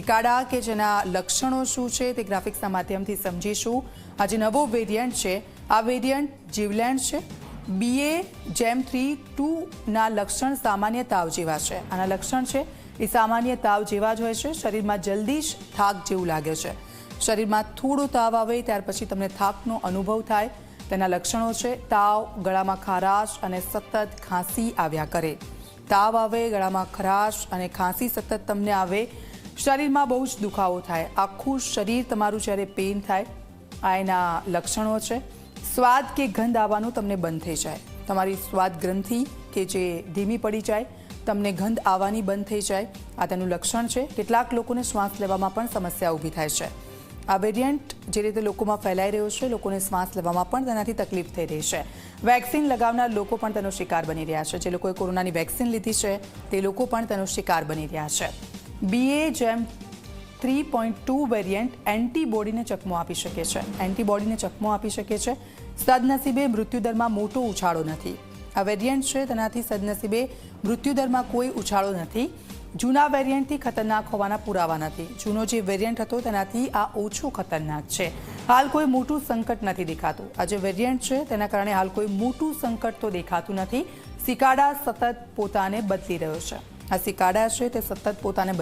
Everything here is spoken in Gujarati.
સિકાડા કે જેના લક્ષણો શું છે તે ગ્રાફિક્સના માધ્યમથી સમજીશું। આ જે નવો વેરિયન્ટ છે આ વેરિયન્ટ જીવલેણ છે। BA.3.2ના લક્ષણ સામાન્ય તાવ જેવા છે। આના લક્ષણ છે એ સામાન્ય તાવ જેવા જ હોય છે। શરીરમાં જલ્દી જ થાક જેવું લાગે છે। શરીરમાં થોડો તાવ આવે ત્યાર પછી તમને થાકનો અનુભવ થાય। તેના લક્ષણો છે તાવ, ગળામાં ખારાશ અને સતત ખાંસી આવ્યા કરે। તાવ આવે, ગળામાં ખરાશ અને ખાંસી સતત તમને આવે। શરીરમાં બહુ જ દુખાવો થાય, આખું શરીર તમારું જ્યારે પેઇન થાય, આ એના લક્ષણો છે। સ્વાદ કે ગંધ આવવાનું તમને બંધ થઈ જાય, તમારી સ્વાદ ગ્રંથિ કે જે ધીમી પડી જાય, તમને ગંધ આવવાની બંધ થઈ જાય, આ તેનું લક્ષણ છે। કેટલાક લોકોને શ્વાસ લેવામાં પણ સમસ્યા ઊભી થાય છે। આ વેરિયન્ટ જે રીતે લોકોમાં ફેલાઈ રહ્યો છે, લોકોને શ્વાસ લેવામાં પણ તેનાથી તકલીફ થઈ રહી છે। વેક્સિન લગાવનાર લોકો પણ તેનો શિકાર બની રહ્યા છે। જે લોકોએ કોરોનાની વેક્સિન લીધી છે તે લોકો પણ તેનો શિકાર બની રહ્યા છે। BA.3.2 વેરિયન્ટ એન્ટીબોડીને ચકમો આપી શકે છે। એન્ટીબોડીને ચકમો આપી શકે છે। સદનસીબે મૃત્યુદરમાં મોટો ઉછાળો નથી। આ વેરિયન્ટ છે તેનાથી સદનસીબે મૃત્યુદરમાં કોઈ ઉછાળો નથી। જૂના વેરિયન્ટથી ખતરનાક હોવાના પુરાવા નથી। જૂનો જે વેરિયન્ટ હતો તેનાથી આ ઓછું ખતરનાક છે। હાલ કોઈ મોટું સંકટ નથી દેખાતું। આ જે વેરિયન્ટ છે તેના કારણે હાલ કોઈ મોટું સંકટ તો દેખાતું નથી। સિકાડા સતત પોતાને બદલી રહ્યો છે। આ સિકાડા છે તે સતત પોતાને